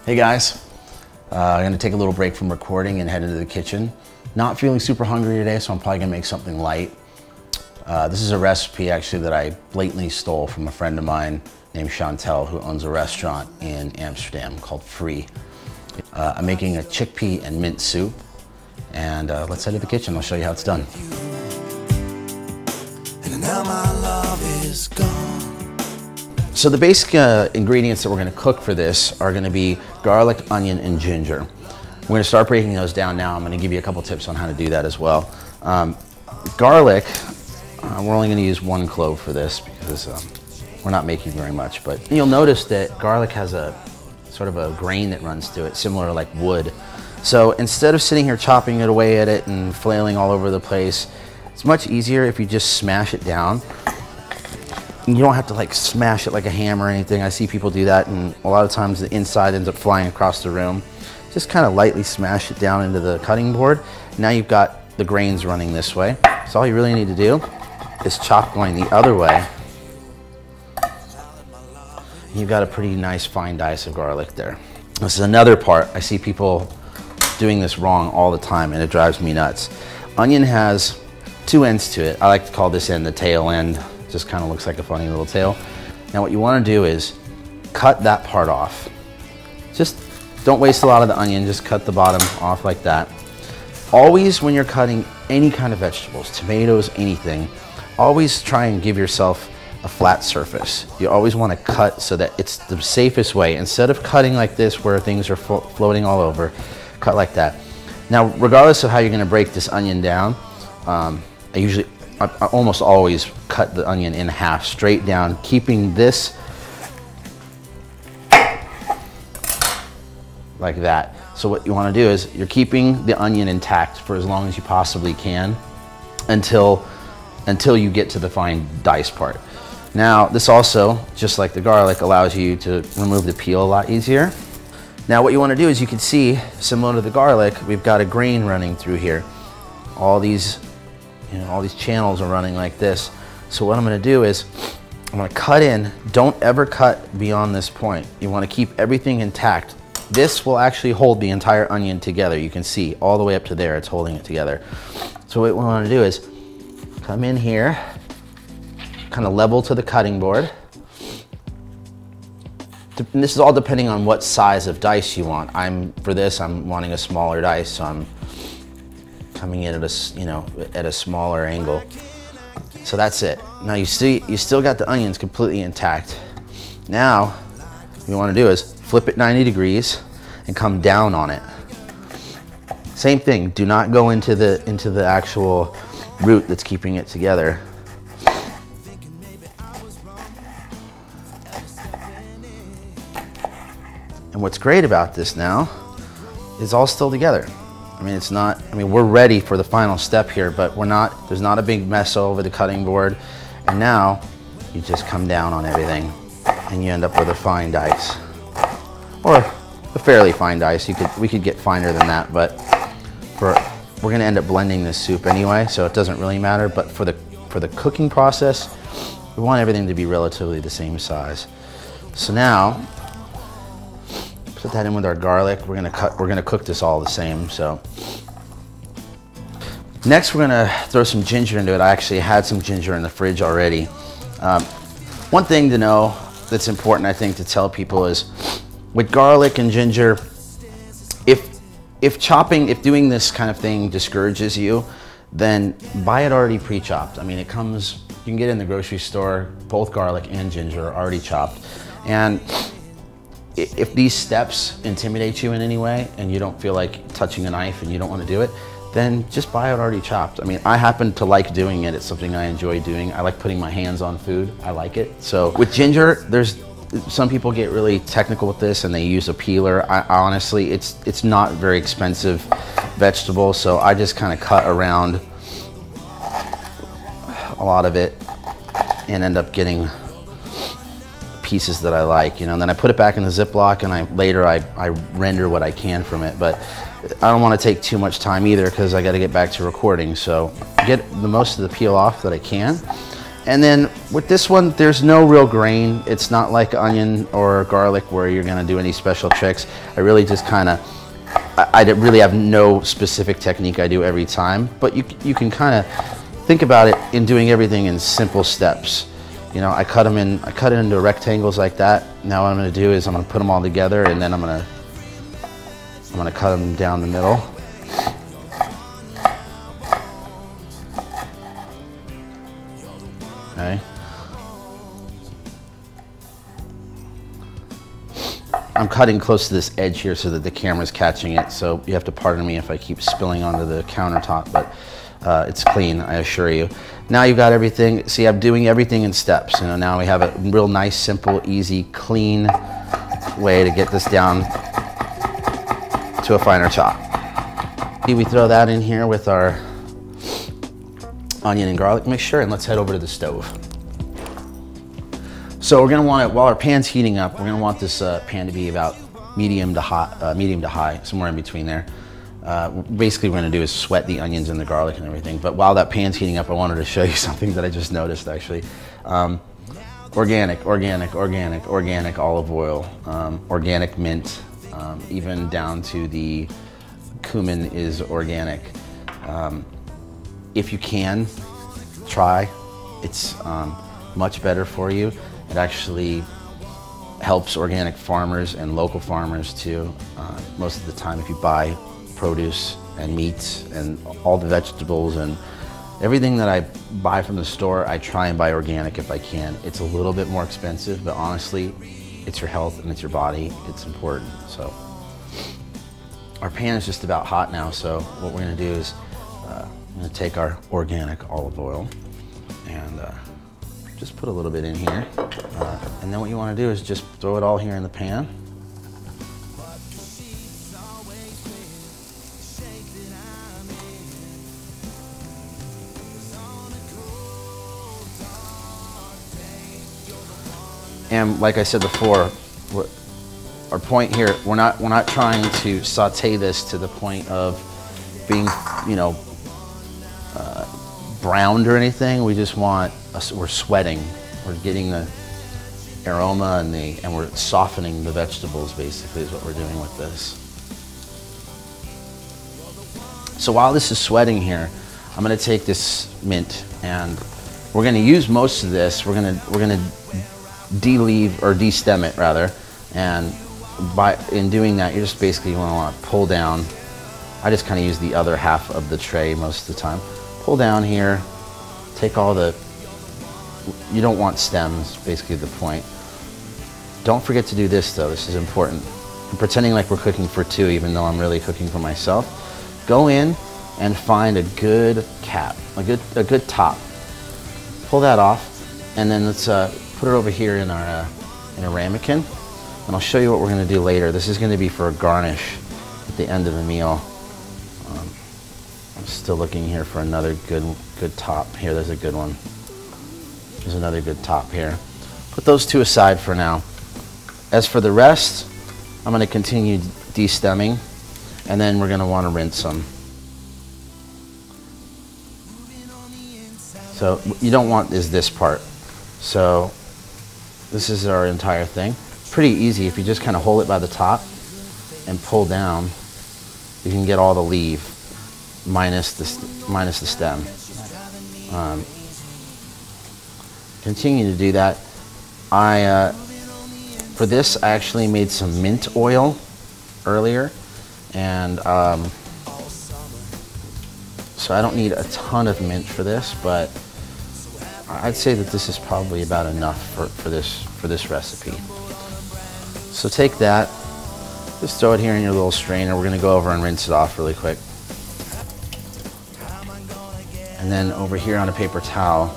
Hey guys, I'm gonna take a little break from recording and head into the kitchen. Not feeling super hungry today, so I'm probably gonna make something light. This is a recipe actually that I blatantly stole from a friend of mine named Chantel, who owns a restaurant in Amsterdam called Fris. I'm making a chickpea and mint soup, and let's head to the kitchen. I'll show you how it's done. And now my love is gone. So the basic ingredients that we're gonna cook for this are gonna be garlic, onion, and ginger. We're gonna start breaking those down now. I'm gonna give you a couple tips on how to do that as well. Garlic, we're only gonna use 1 clove for this because we're not making very much, but you'll notice that garlic has a sort of a grain that runs to it, similar to like wood. So instead of sitting here chopping it away at it and flailing all over the place, it's much easier if you just smash it down. You don't have to like smash it like a hammer or anything. I see people do that, and a lot of times the inside ends up flying across the room. Just kind of lightly smash it down into the cutting board. Now you've got the grains running this way. So all you really need to do is chop going the other way. You've got a pretty nice fine dice of garlic there. This is another part. I see people doing this wrong all the time, and it drives me nuts. Onion has 2 ends to it. I like to call this end the tail end. Just kind of looks like a funny little tail. Now what you want to do is cut that part off. Just don't waste a lot of the onion, just cut the bottom off like that. Always when you're cutting any kind of vegetables, tomatoes, anything, always try and give yourself a flat surface. You always want to cut so that it's the safest way. Instead of cutting like this where things are floating all over, cut like that. Now regardless of how you're going to break this onion down, I almost always cut the onion in half straight down, keeping this like that. So what you want to do is you're keeping the onion intact for as long as you possibly can until you get to the fine dice part. Now this also, just like the garlic, allows you to remove the peel a lot easier. Now what you want to do is, you can see, similar to the garlic, we've got a grain running through here. All these channels are running like this. So what I'm going to do is I'm going to cut in. Don't ever cut beyond this point. You want to keep everything intact. This will actually hold the entire onion together. You can see all the way up to there, it's holding it together. So what we want to do is come in here, kind of level to the cutting board. And this is all depending on what size of dice you want. For this, I'm wanting a smaller dice, so I'm coming in at a smaller angle. So that's it. Now you see, you still got the onions completely intact. Now what you want to do is flip it 90 degrees and come down on it. Same thing. Do not go into the actual root that's keeping it together. And what's great about this now is all still together. We're ready for the final step here, but there's not a big mess over the cutting board. And now you just come down on everything and you end up with a fine dice, or a fairly fine dice. We could get finer than that, but we're gonna end up blending this soup anyway, so it doesn't really matter. But for the cooking process, we want everything to be relatively the same size. So now, put that in with our garlic. We're gonna cook this all the same. So next we're gonna throw some ginger into it. I actually had some ginger in the fridge already. One thing to know that's important, I think, to tell people is with garlic and ginger, if doing this kind of thing discourages you, then buy it already pre-chopped. It comes, you can get it in the grocery store. Both garlic and ginger are already chopped. And if these steps intimidate you in any way and you don't feel like touching a knife and you don't want to do it, then just buy it already chopped. I happen to like doing it. It's something I enjoy doing. I like putting my hands on food. I like it. So with ginger, some people get really technical with this and they use a peeler. Honestly, it's not very expensive vegetable, so I just kind of cut around a lot of it and end up getting pieces that I like, and then I put it back in the Ziploc, and later I render what I can from it. But I don't want to take too much time either, because I got to get back to recording. So get the most of the peel off that I can, And then with this one, there's no real grain. It's not like onion or garlic where you're gonna do any special tricks. I really just kind of, I really have no specific technique I do every time, but you can kind of think about it in doing everything in simple steps. You know, I cut it into rectangles like that. Now what I'm gonna do is I'm gonna put them all together, and then I'm gonna cut them down the middle. Okay. I'm cutting close to this edge here so that the camera's catching it, so you have to pardon me if I keep spilling onto the countertop, but it's clean, I assure you. Now you've got everything. See, I'm doing everything in steps. You know, now we have a real nice, simple, easy, clean way to get this down to a finer chop. We throw that in here with our onion and garlic mixture, and let's head over to the stove. So we're gonna want it, while our pan's heating up, we're gonna want this pan to be about medium to high, somewhere in between there. Basically what we're gonna do is sweat the onions and the garlic and everything. But while that pan's heating up, I wanted to show you something that I just noticed actually. Organic olive oil, organic mint, even down to the cumin is organic. If you can, try. It's much better for you. It actually helps organic farmers and local farmers too. Most of the time if you buy produce and meats and all the vegetables and everything that I buy from the store, I try and buy organic if I can. It's a little bit more expensive, but honestly, it's your health and it's your body. It's important. So our pan is just about hot now, so what we're gonna do is I'm gonna take our organic olive oil and just put a little bit in here. And then what you wanna do is just throw it all here in the pan. And like I said before, our point here, we're not trying to saute this to the point of being, you know, browned or anything. We just want, we're sweating. We're getting the aroma and we're softening the vegetables basically is what we're doing with this. So while this is sweating here, I'm gonna take this mint and we're gonna use most of this. We're gonna de-leave or de-stem it rather, and in doing that, you're just basically gonna want to pull down. I just kind of use the other half of the tray most of the time. Pull down here, take all the, you don't want stems, basically the point. Don't forget to do this though, this is important. I'm pretending like we're cooking for two even though I'm really cooking for myself. Go in and find a good cap, a good top. Pull that off, and then let's put it over here in a ramekin, and I'll show you what we're going to do later. This is going to be for a garnish at the end of the meal. I'm still looking here for another good top. Here, there's a good one. There's another good top here. Put those two aside for now. As for the rest, I'm going to continue de-stemming, and then we're going to want to rinse them. So you don't want is this part. So this is our entire thing. Pretty easy. If you just kind of hold it by the top and pull down, you can get all the leaf minus the stem. Continue to do that. For this, I actually made some mint oil earlier, and so I don't need a ton of mint for this, but I'd say that this is probably about enough for this recipe. So take that, just throw it here in your little strainer. We're gonna go over and rinse it off really quick. And then over here on a paper towel,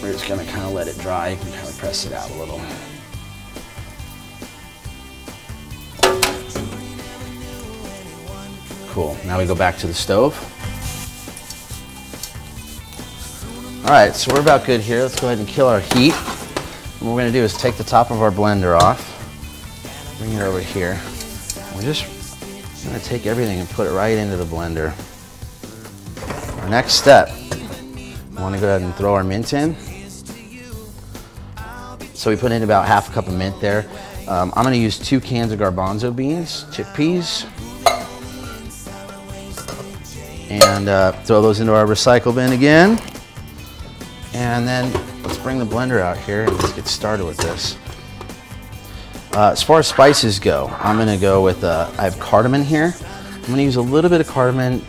we're just gonna kind of let it dry. You can kind of press it out a little. Cool, now we go back to the stove. All right, so we're about good here. Let's go ahead and kill our heat. And what we're gonna do is take the top of our blender off, bring it over here. We're just gonna take everything and put it right into the blender. Our next step We want to go ahead and throw our mint in. So we put in about half a cup of mint there. I'm going to use 2 cans of garbanzo beans, chickpeas, and throw those into our recycle bin again. And then let's bring the blender out here and let's get started with this. As far as spices go, I'm going to go with, I have cardamom here. I'm going to use a little bit of cardamom.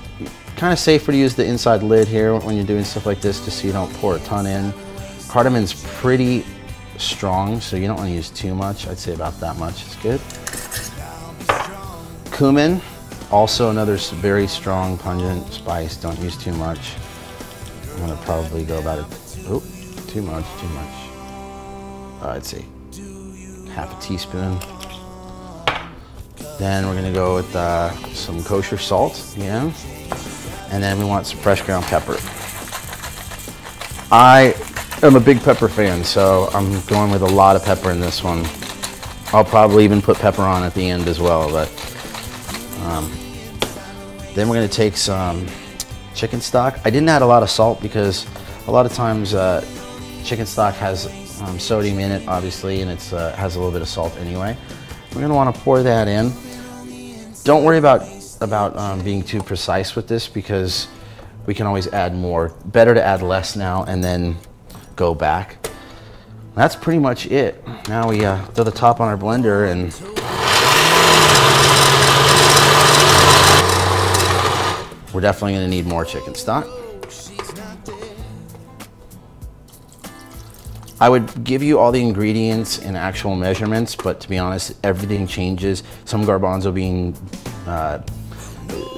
Kind of safer to use the inside lid here when you're doing stuff like this, just so you don't pour a ton in. Cardamom's pretty strong, so you don't want to use too much. I'd say about that much is good. Cumin, also another very strong pungent spice. Don't use too much. I'm gonna probably go about it. Oh, too much. I'd say half a teaspoon. Then we're gonna go with some kosher salt, yeah. And then we want some fresh ground pepper. I'm a big pepper fan, so I'm going with a lot of pepper in this one. I'll probably even put pepper on at the end as well, but then we're gonna take some chicken stock. I didn't add a lot of salt because a lot of times chicken stock has sodium in it, obviously, and it has a little bit of salt anyway. We're gonna wanna pour that in. Don't worry about being too precise with this because we can always add more. Better to add less now and then go back. That's pretty much it. Now we throw the top on our blender and we're definitely gonna need more chicken stock. I would give you all the ingredients and actual measurements, but to be honest, everything changes. Some garbanzo bean,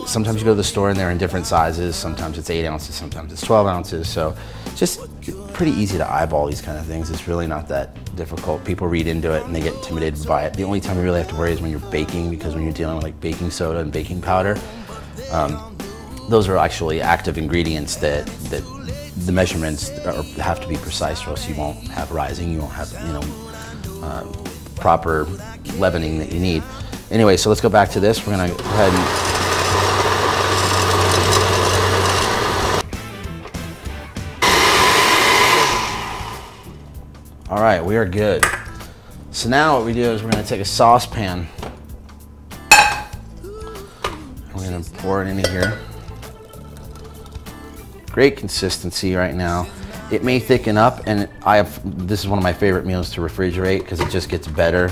sometimes you go to the store and they're in different sizes. Sometimes it's 8 ounces, sometimes it's 12 ounces. So just pretty easy to eyeball these kind of things. It's really not that difficult. People read into it and they get intimidated by it. The only time you really have to worry is when you're baking, because when you're dealing with like baking soda and baking powder, those are actually active ingredients that the measurements have to be precise, or else you won't have rising, you won't have, you know, proper leavening that you need. Anyway, so let's go back to this. We're gonna go ahead and all right, we are good. So now what we do is we're gonna take a saucepan. We're gonna pour it into here. Great consistency right now. It may thicken up, and this is one of my favorite meals to refrigerate because it just gets better.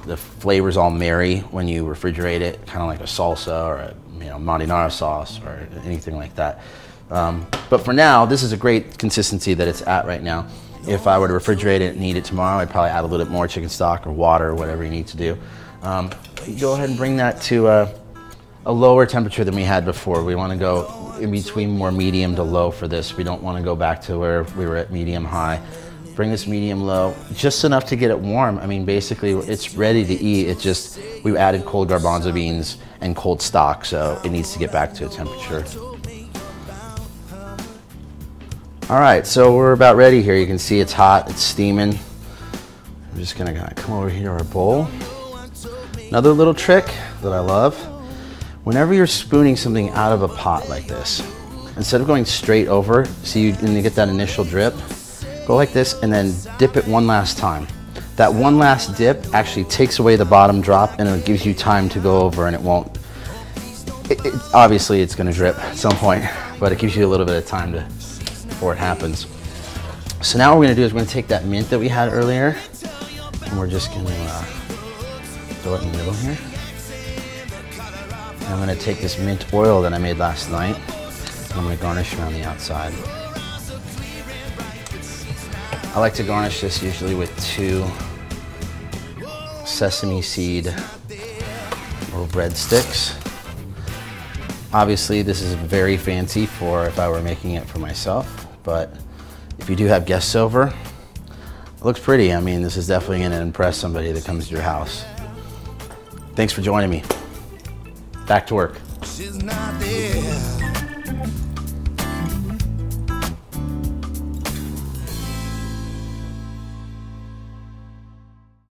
The flavors all marry when you refrigerate it, kind of like a salsa or a marinara sauce or anything like that. But for now, this is a great consistency that it's at right now. If I were to refrigerate it and eat it tomorrow, I'd probably add a little bit more chicken stock or water or whatever you need to do. Go ahead and bring that to a lower temperature than we had before. We want to go in between more medium to low for this. We don't want to go back to where we were at medium high. Bring this medium low, just enough to get it warm. I mean, basically it's ready to eat. It just, we've added cold garbanzo beans and cold stock, so it needs to get back to a temperature. All right, so we're about ready here. You can see it's hot, it's steaming. I'm just gonna come over here to our bowl. Another little trick that I love, whenever you're spooning something out of a pot like this, instead of going straight over, so you get that initial drip, go like this and then dip it one last time. That one last dip actually takes away the bottom drop and it gives you time to go over, and it won't, obviously it's gonna drip at some point, but it gives you a little bit of time before it happens. So now what we're gonna do is we're gonna take that mint that we had earlier and we're just gonna throw it in the middle here. And I'm gonna take this mint oil that I made last night and I'm gonna garnish around the outside. I like to garnish this usually with 2 sesame seed or breadsticks. Obviously this is very fancy for if I were making it for myself, but if you do have guests over, it looks pretty. I mean, this is definitely gonna impress somebody that comes to your house. Thanks for joining me. Back to work. She's not there.